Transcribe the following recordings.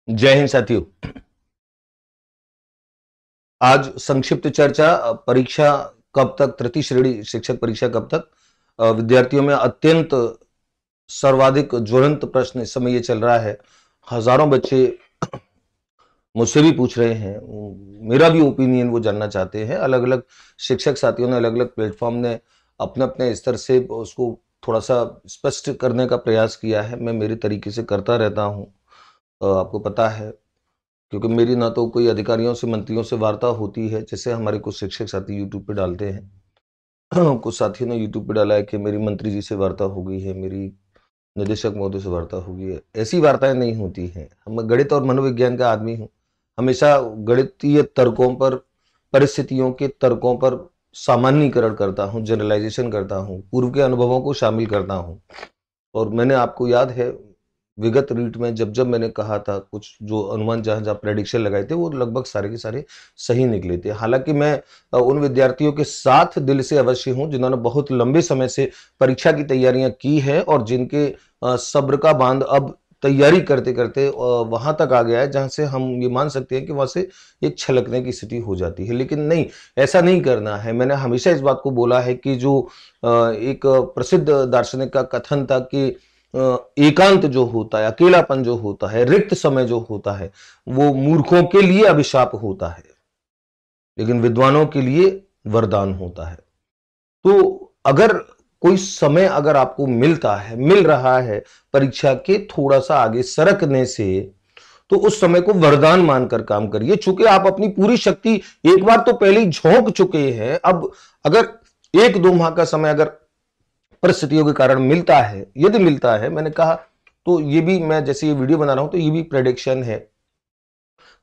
जय हिंद साथियों। आज संक्षिप्त चर्चा परीक्षा कब तक, तृतीय श्रेणी शिक्षक परीक्षा कब तक। विद्यार्थियों में अत्यंत सर्वाधिक ज्वलंत प्रश्न इस समय ये चल रहा है। हजारों बच्चे मुझसे भी पूछ रहे हैं, मेरा भी ओपिनियन वो जानना चाहते हैं। अलग अलग शिक्षक साथियों ने अलग अलग प्लेटफॉर्म ने अपने अपने स्तर से उसको थोड़ा सा स्पष्ट करने का प्रयास किया है। मैं मेरे तरीके से करता रहता हूँ। आपको पता है, क्योंकि मेरी ना तो कोई अधिकारियों से, मंत्रियों से वार्ता होती है, जैसे हमारे कुछ शिक्षक साथी यूट्यूब पे डालते हैं। कुछ साथियों ने यूट्यूब पे डाला है कि मेरी मंत्री जी से वार्ता हो गई है, मेरी निदेशक महोदय से वार्ता हो गई है। ऐसी वार्ताएं नहीं होती हैं। मैं गणित और मनोविज्ञान का आदमी हूँ। हमेशा गणितीय तर्कों पर, परिस्थितियों के तर्कों पर सामान्यीकरण करता हूँ, जनरलाइजेशन करता हूँ, पूर्व के अनुभवों को शामिल करता हूँ। और मैंने, आपको याद है, विगत रीट में जब जब मैंने कहा था, कुछ जो अनुमान जहां जहां प्रेडिक्शन लगाए थे वो लगभग सारे के सारे सही निकले थे। हालांकि मैं उन विद्यार्थियों के साथ दिल से अवश्य हूं जिन्होंने बहुत लंबे समय से परीक्षा की तैयारियां की है और जिनके सब्र का बांध अब तैयारी करते करते वहां तक आ गया है जहां से हम ये मान सकते हैं कि वहां से एक छलकने की स्थिति हो जाती है। लेकिन नहीं, ऐसा नहीं करना है। मैंने हमेशा इस बात को बोला है कि जो एक प्रसिद्ध दार्शनिक का कथन था कि एकांत जो होता है, अकेलापन जो होता है, रिक्त समय जो होता है, वो मूर्खों के लिए अभिशाप होता है, लेकिन विद्वानों के लिए वरदान होता है। तो अगर कोई समय अगर आपको मिलता है, मिल रहा है परीक्षा के थोड़ा सा आगे सरकने से, तो उस समय को वरदान मानकर काम करिए। चूंकि आप अपनी पूरी शक्ति एक बार तो पहले ही झोंक चुके हैं। अब अगर 1-2 माह का समय अगर परिस्थितियों के कारण मिलता है, यदि मिलता है, मैंने कहा, तो ये भी, मैं जैसे ये वीडियो बना रहा हूं तो ये भी प्रेडिक्शन है,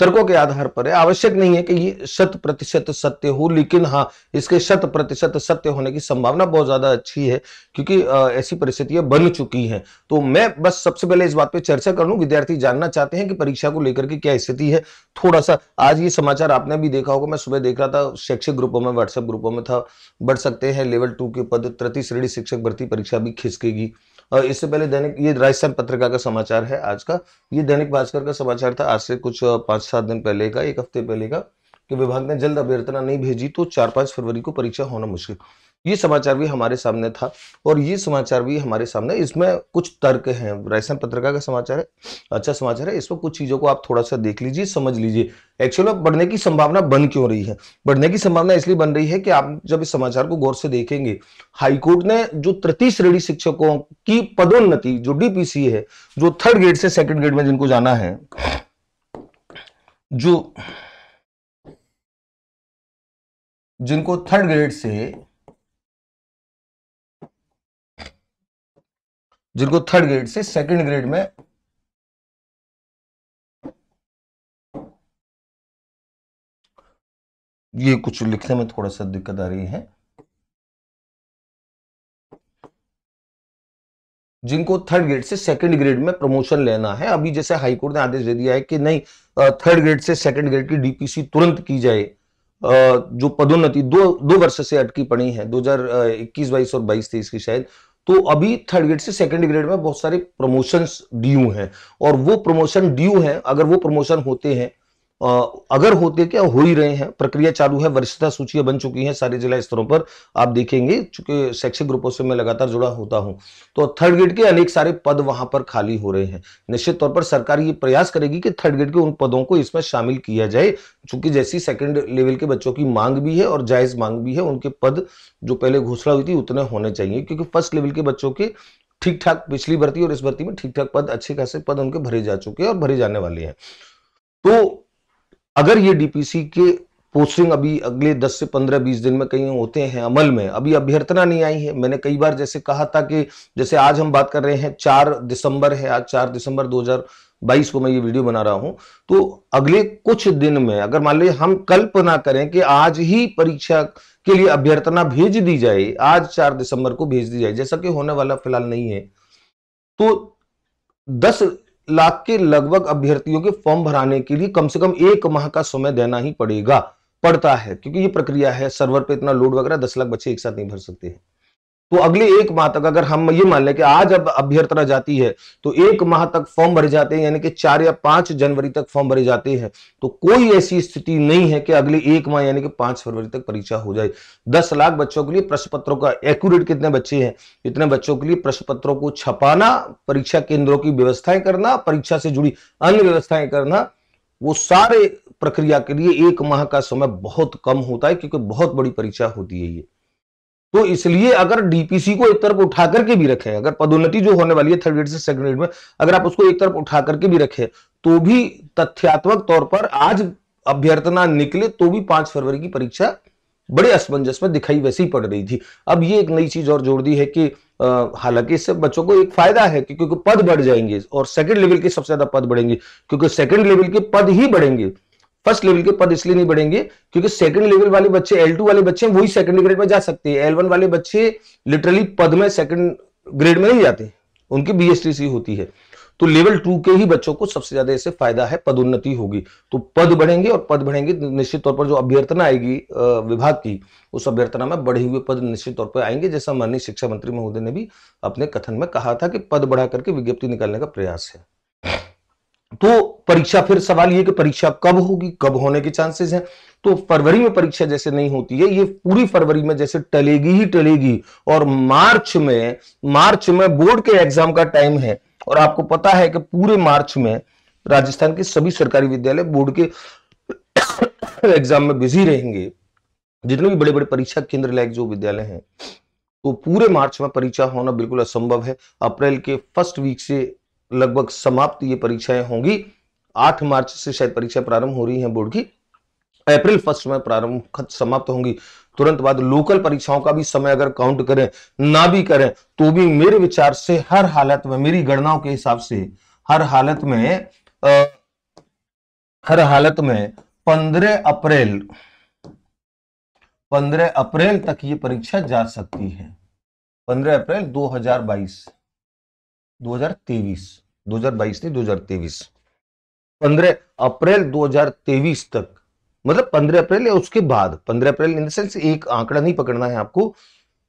तर्कों के आधार पर है। आवश्यक नहीं है कि ये 100% सत्य हो, लेकिन हाँ, इसके 100% सत्य होने की संभावना बहुत ज्यादा अच्छी है, क्योंकि ऐसी परिस्थितियां बन चुकी हैं। तो मैं बस सबसे पहले इस बात पे चर्चा कर लूं। विद्यार्थी जानना चाहते हैं कि परीक्षा को लेकर के क्या स्थिति है। थोड़ा सा आज ये समाचार आपने भी देखा होगा, मैं सुबह देख रहा था, शैक्षिक ग्रुपों में, व्हाट्सएप ग्रुपों में था, बढ़ सकते हैं लेवल 2 के पद, तृतीय श्रेणी शिक्षक भर्ती परीक्षा भी खिसकेगी। इससे पहले दैनिक, ये राजस्थान पत्रिका का समाचार है आज का, ये दैनिक भास्कर का समाचार था आज से कुछ 5-7 दिन पहले का, एक हफ्ते पहले का, कि विभाग ने जल्द अभ्यर्थना नहीं भेजी तो 4-5 फरवरी को परीक्षा होना मुश्किल। ये समाचार भी हमारे सामने था और ये समाचार भी हमारे सामने, इसमें कुछ तर्क हैं। राजस्थान पत्रिका का समाचार है, अच्छा समाचार है। इसमें कुछ चीजों को आप थोड़ा सा देख लीजिए, समझ लीजिए एक्चुअली बढ़ने की संभावना बन क्यों रही है। बढ़ने की संभावना इसलिए बन रही है कि आप जब इस समाचार को गौर से देखेंगे, हाईकोर्ट ने जो तृतीय श्रेणी शिक्षकों की पदोन्नति, जो डीपीसी है, जो थर्ड ग्रेड से सेकंड ग्रेड में जिनको जाना है, जो जिनको थर्ड ग्रेड से, जिनको थर्ड ग्रेड से सेकंड ग्रेड में, ये कुछ लिखने में थोड़ा सा दिक्कत आ रही है, जिनको थर्ड ग्रेड से सेकंड ग्रेड में प्रमोशन लेना है। अभी जैसे हाईकोर्ट ने आदेश दे दिया है कि नहीं, थर्ड ग्रेड से सेकंड ग्रेड की डीपीसी तुरंत की जाए। जो पदोन्नति दो वर्ष से अटकी पड़ी है, 2021-22 और 22-23 की शायद, तो अभी थर्ड ग्रेड से सेकंड ग्रेड में बहुत सारे प्रमोशंस ड्यू हैं, और वो प्रमोशन ड्यू हैं। अगर वो प्रमोशन होते हैं, अगर होते, क्या हो ही रहे हैं, प्रक्रिया चालू है, वरिष्ठता सूचियां बन चुकी हैं सारे जिला स्तरों पर। आप देखेंगे, चूंकि शैक्षिक ग्रुपों से मैं लगातार जुड़ा होता हूं, तो थर्ड ग्रेड के अनेक सारे पद वहां पर खाली हो रहे हैं। निश्चित तौर पर सरकार ये प्रयास करेगी कि थर्ड ग्रेड के उन पदों को इसमें शामिल किया जाए, चूंकि जैसी सेकंड लेवल के बच्चों की मांग भी है और जायज मांग भी है, उनके पद जो पहले घोषणा हुई थी उतने होने चाहिए, क्योंकि फर्स्ट लेवल के बच्चों के ठीक ठाक, पिछली भर्ती और इस भर्ती में ठीक ठाक पद, अच्छे खासे पद उनके भरे जा चुके हैं और भरे जाने वाले हैं। तो अगर ये डीपीसी के पोस्टिंग अभी अगले 10 से 15-20 दिन में कहीं होते हैं अमल में, अभी अभ्यर्थना नहीं आई है। मैंने कई बार जैसे कहा था कि जैसे आज हम बात कर रहे हैं, 4 दिसंबर है, आज 4 दिसंबर 2022 को मैं ये वीडियो बना रहा हूं, तो अगले कुछ दिन में, अगर मान लीजिए हम कल्पना करें कि आज ही परीक्षा के लिए अभ्यर्थना भेज दी जाए, आज 4 दिसंबर को भेज दी जाए, जैसा कि होने वाला फिलहाल नहीं है, तो 10 लाख के लगभग अभ्यर्थियों के फॉर्म भराने के लिए कम से कम 1 माह का समय देना ही पड़ता है, क्योंकि ये प्रक्रिया है, सर्वर पे इतना लोड वगैरह, 10 लाख बच्चे एक साथ नहीं भर सकते हैं। तो अगले एक माह तक अगर हम ये मान लें कि आज अब अभ्यर्थना जाती है तो एक माह तक फॉर्म भरे जाते हैं, यानी कि 4 या 5 जनवरी तक फॉर्म भरे जाते हैं, तो कोई ऐसी स्थिति नहीं है कि अगले एक माह यानी कि 5 फरवरी तक परीक्षा हो जाए। 10 लाख बच्चों के लिए प्रश्न पत्रों का एक्यूरेट कितने बच्चे हैं, इतने बच्चों के लिए प्रश्न पत्रों को छपाना, परीक्षा केंद्रों की व्यवस्थाएं करना, परीक्षा से जुड़ी अन्य व्यवस्थाएं करना, वो सारे प्रक्रिया के लिए एक माह का समय बहुत कम होता है, क्योंकि बहुत बड़ी परीक्षा होती है ये। तो इसलिए अगर डीपीसी को एक तरफ उठा करके भी रखें, अगर पदोन्नति जो होने वाली है थर्ड ग्रेड से सेकंड ग्रेड में, अगर आप उसको एक तरफ उठा करके भी रखें, तो भी तथ्यात्मक तौर पर आज अभ्यर्थना निकले तो भी 5 फरवरी की परीक्षा बड़े असमंजस में दिखाई वैसे ही पड़ रही थी। अब ये एक नई चीज और जोड़ दी है कि हालांकि इससे बच्चों को एक फायदा है कि क्योंकि पद बढ़ जाएंगे और सेकंड लेवल के सबसे ज्यादा पद बढ़ेंगे, क्योंकि सेकंड लेवल के पद ही बढ़ेंगे। फर्स्ट लेवल के पद इसलिए नहीं बढ़ेंगे क्योंकि सेकंड लेवल वाले बच्चे, L2 वाले बच्चे वही सेकंड ग्रेड में जा सकते हैं। L1 वाले बच्चे लिटरली पद में सेकंड ग्रेड में नहीं जाते, उनकी बीएसटीसी होती है। तो लेवल 2 के ही बच्चों को सबसे ज्यादा इससे फायदा है, पदोन्नति होगी तो पद बढ़ेंगे, और पद बढ़ेंगे निश्चित तौर पर जो अभ्यर्थना आएगी विभाग की, उस अभ्यर्थना में बढ़े हुए पद निश्चित तौर पर आएंगे, जैसा माननीय शिक्षा मंत्री महोदय ने भी अपने कथन में कहा था कि पद बढ़ा करके विज्ञप्ति निकालने का प्रयास है। तो परीक्षा, फिर सवाल ये कि परीक्षा कब होगी, कब होने के चांसेस हैं। तो फरवरी में परीक्षा जैसे नहीं होती है, ये पूरी फरवरी में जैसे टलेगी ही टलेगी, और मार्च में बोर्ड के एग्जाम का टाइम है, और आपको पता है कि पूरे मार्च में राजस्थान के सभी सरकारी विद्यालय बोर्ड के एग्जाम में बिजी रहेंगे, जितने भी बड़े बड़े परीक्षा केंद्र लायक जो विद्यालय हैं। तो पूरे मार्च में परीक्षा होना बिल्कुल असंभव है। अप्रैल के फर्स्ट वीक से लगभग समाप्त ये परीक्षाएं होंगी। 8 मार्च से शायद परीक्षा प्रारंभ हो रही है बोर्ड की, अप्रैल फर्स्ट में प्रारंभ समाप्त होंगी। तुरंत बाद लोकल परीक्षाओं का भी समय अगर काउंट करें ना भी करें तो भी मेरे विचार से हर हालत में, मेरी गणनाओं के हिसाब से हर हालत में 15 अप्रैल तक ये परीक्षा जा सकती है। 15 अप्रैल 2023 नहीं 2023, 15 अप्रैल 2023 तक, मतलब 15 अप्रैल या उसके बाद, 15 अप्रैल इन द सेंस एक आंकड़ा नहीं पकड़ना है आपको,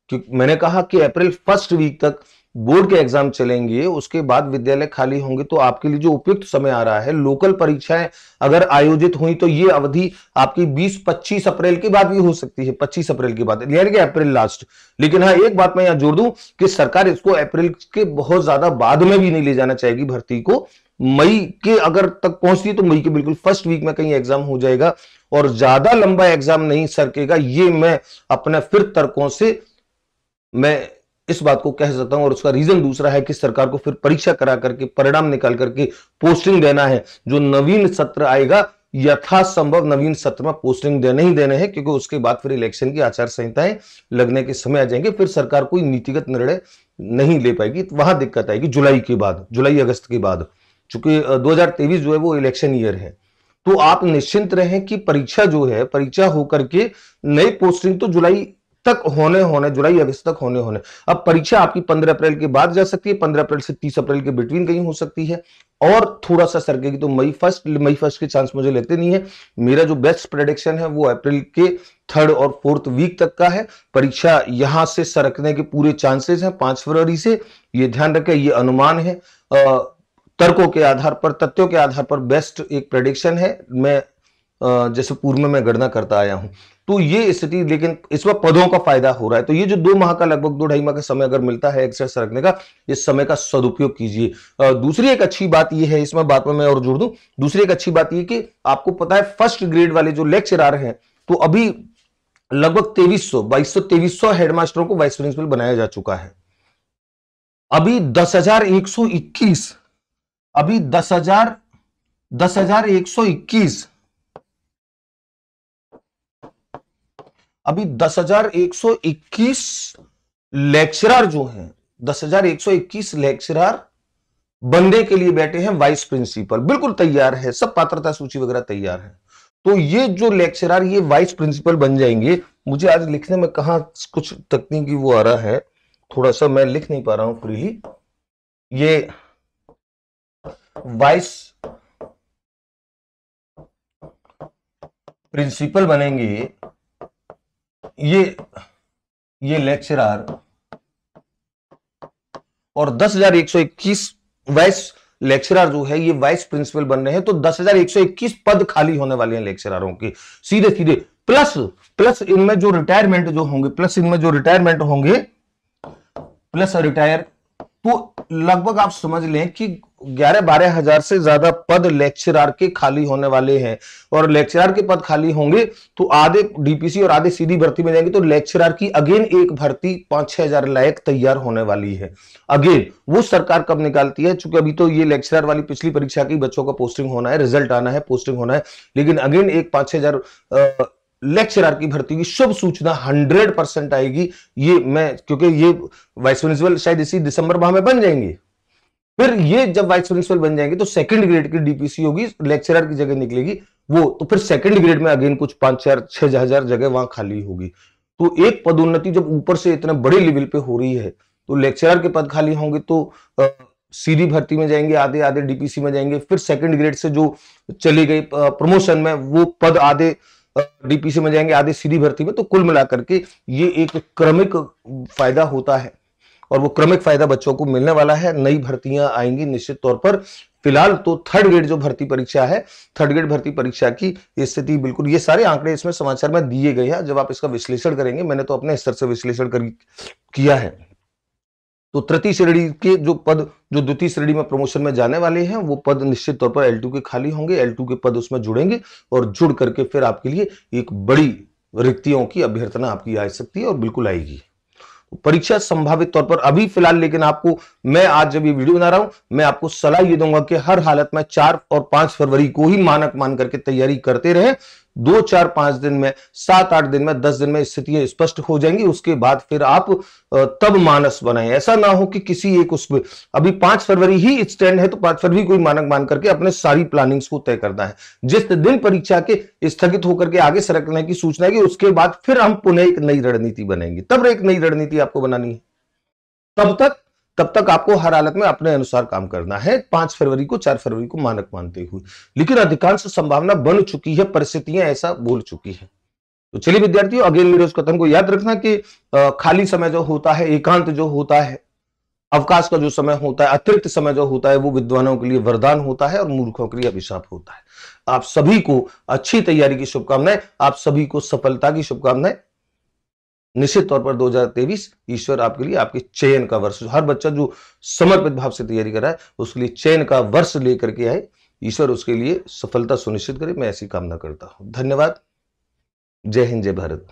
क्योंकि मैंने कहा कि अप्रैल फर्स्ट वीक तक बोर्ड के एग्जाम चलेंगे, उसके बाद विद्यालय खाली होंगे। तो आपके लिए जो उपयुक्त समय आ रहा है, लोकल परीक्षाएं अगर आयोजित हुई तो ये अवधि आपकी 20-25 अप्रैल के बाद भी हो सकती है, 25 अप्रैल के बाद, यानी कि अप्रैल लास्ट। लेकिन हाँ, एक बात मैं यहां जोड़ दूं कि सरकार इसको अप्रैल के बहुत ज्यादा बाद में भी नहीं ले जाना चाहेगी भर्ती को। मई के अगर तक पहुंचती है तो मई के बिल्कुल फर्स्ट वीक में कहीं एग्जाम हो जाएगा, और ज्यादा लंबा एग्जाम नहीं सरकेगा, ये मैं अपने फिर तर्कों से मैं इस बात को कह सकता हूं। और उसका रीजन दूसरा है कि सरकार को फिर परीक्षा करा करके परिणाम निकाल करके पोस्टिंग देना है। जो नवीन सत्र आएगा, यथासंभव नवीन सत्र में पोस्टिंग देने ही देने हैं, क्योंकि उसके बाद फिर इलेक्शन की आचार संहिताएं लगने के समय आ जाएंगे, फिर सरकार कोई नीतिगत निर्णय नहीं ले पाएगी। तो वहां दिक्कत आएगी जुलाई के बाद, जुलाई अगस्त के बाद, चूंकि 2023 जो है वो इलेक्शन ईयर है। तो आप निश्चिंत रहें कि परीक्षा जो है, परीक्षा होकर के नई पोस्टिंग तो जुलाई तक होने, जुलाई अगस्त तक होने। अब परीक्षा आपकी 15 अप्रैल के बाद जा सकती है, 15 अप्रैल से 30 अप्रैल के बिटवीन कहीं हो सकती है, और थोड़ा सा सरकेगी तो मई फर्स्ट के चांस मुझे लेते नहीं है। मेरा जो बेस्ट प्रेडिक्शन है वो अप्रैल के 3rd और 4th वीक तक का है। परीक्षा यहां से सरकने के पूरे चांसेस हैं 5 फरवरी से, ये ध्यान रखें, ये अनुमान है, तर्कों के आधार पर, तथ्यों के आधार पर बेस्ट एक प्रेडिक्शन है, मैं जैसे पूर्व में मैं गणना करता आया हूं। तो ये स्थिति, लेकिन इसमें पदों का फायदा हो रहा है, तो ये जो 2 माह का, लगभग 2-2.5 माह का समय अगर मिलता है एक्स्ट्रा सरकने का, इस समय का सदुपयोग कीजिए। दूसरी एक अच्छी बात ये है, इसमें बात में मैं और जोड़ दूं, दूसरी एक अच्छी बात ये कि आपको पता है फर्स्ट ग्रेड वाले जो लेक्चरर हैं, तो अभी लगभग 2200 हेडमास्टरों को वाइस प्रिंसिपल बनाया जा चुका है। अभी 10,121 अभी 10,121 लेक्चरर जो हैं, 10,121 लेक्चरर बनने के लिए बैठे हैं वाइस प्रिंसिपल, बिल्कुल तैयार है, सब पात्रता सूची वगैरह तैयार है। तो ये जो लेक्चरर ये वाइस प्रिंसिपल बन जाएंगे। मुझे आज लिखने में कहां कुछ तकनीकी वो आ रहा है, थोड़ा सा मैं लिख नहीं पा रहा हूं फ्रीली। ये वाइस प्रिंसिपल बनेंगे ये लेक्चरर और 10,121 वाइस लेक्चरर जो है ये वाइस प्रिंसिपल बन रहे हैं, तो 10,121 पद खाली होने वाले हैं लेक्चररों की सीधे सीधे। प्लस प्लस इनमें जो रिटायरमेंट जो होंगे, प्लस रिटायर, तो लगभग आप समझ लें कि 11-12 हजार से ज्यादा पद लेक्चरर के खाली होने वाले हैं। और लेक्चरर के पद खाली होंगे तो आधे डीपीसी और आधे सीधी भर्ती में जाएंगे, तो लेक्चरर की अगेन एक भर्ती 5-6 हजार लायक तैयार होने वाली है। अगेन वो सरकार कब निकालती है, चूंकि अभी तो ये लेक्चरर वाली पिछली परीक्षा की बच्चों का पोस्टिंग होना है, रिजल्ट आना है, पोस्टिंग होना है, लेकिन अगेन एक 5-6 हजार लेक्चरर की भर्ती की शुभ सूचना 100% आएगी। ये मैं, क्योंकि ये वाइस प्रिंसिपल शायद इसी दिसंबर माह में बन जाएंगे, फिर ये जब वाइस प्रिंसिपल बन जाएंगे तो सेकंड ग्रेड की डीपीसी होगी, लेक्चरर की जगह निकलेगी वो, तो फिर सेकंड ग्रेड में अगेन कुछ 5-6 हजार जगह वहां खाली होगी। तो एक पदोन्नति जब ऊपर से इतने बड़े लेवल पे हो रही है, तो लेक्चरर के पद खाली होंगे तो सीधी भर्ती में जाएंगे आधे, आधे डीपीसी में जाएंगे, फिर सेकंड ग्रेड से जो चली गई प्रमोशन में वो पद आधे डीपीसी में जाएंगे, आधे सीधी भर्ती में। तो कुल मिलाकर के ये एक क्रमिक फायदा होता है, और वो क्रमिक फायदा बच्चों को मिलने वाला है। नई भर्तियां आएंगी निश्चित तौर पर। फिलहाल तो थर्ड ग्रेड जो भर्ती परीक्षा है, थर्ड ग्रेड भर्ती परीक्षा की स्थिति बिल्कुल, ये सारे आंकड़े इसमें समाचार में दिए गए हैं। जब आप इसका विश्लेषण करेंगे, मैंने तो अपने स्तर से विश्लेषण किया है, तो तृतीय श्रेणी के जो पद जो द्वितीय श्रेणी में प्रमोशन में जाने वाले हैं, वो पद निश्चित तौर पर L2 के खाली होंगे, L2 के पद उसमें जुड़ेंगे, और जुड़ करके फिर आपके लिए एक बड़ी रिक्तियों की अभ्यर्थना आपकी आ सकती है, और बिल्कुल आएगी। परीक्षा संभावित तौर पर अभी फिलहाल, लेकिन आपको मैं आज जब ये वीडियो बना रहा हूं, मैं आपको सलाह ये दूंगा कि हर हालत में 4 और 5 फरवरी को ही मानक मान करके तैयारी करते रहे। 2, 4, 5 दिन में, 7, 8 दिन में, 10 दिन में स्थितियां स्पष्ट हो जाएंगी। उसके बाद फिर आप तब मानस बनाएं। ऐसा ना हो कि किसी एक उसमें, अभी 5 फरवरी ही स्टैंड है तो 5 फरवरी को ही मानक मान करके अपने सारी प्लानिंग्स को तय करना है। जिस दिन परीक्षा के स्थगित होकर के आगे सरकने की सूचना है, उसके बाद फिर हम पुनः एक नई रणनीति बनाएंगे। तब एक नई रणनीति आपको बनानी है। तब तक आपको हर हालत में अपने अनुसार काम करना है, 5 फरवरी को, 4 फरवरी को मानक मानते हुए। लेकिन अधिकांश संभावना बन चुकी है, परिस्थितियां ऐसा बोल चुकी है। तो चलिए विद्यार्थियों, अगले मेरे उस कथन को याद रखना कि खाली समय जो होता है, एकांत जो होता है, अवकाश का जो समय होता है, अतिरिक्त समय जो होता है, वो विद्वानों के लिए वरदान होता है और मूर्खों के लिए अभिशाप होता है। आप सभी को अच्छी तैयारी की शुभकामनाएं, आप सभी को सफलता की शुभकामनाएं। निश्चित तौर पर 2023 ईश्वर आपके लिए, आपके चयन का वर्ष, हर बच्चा जो समर्पित भाव से तैयारी कर रहा है उसके लिए चयन का वर्ष लेकर के आए। ईश्वर उसके लिए सफलता सुनिश्चित करे, मैं ऐसी कामना करता हूं। धन्यवाद। जय हिंद, जय भारत।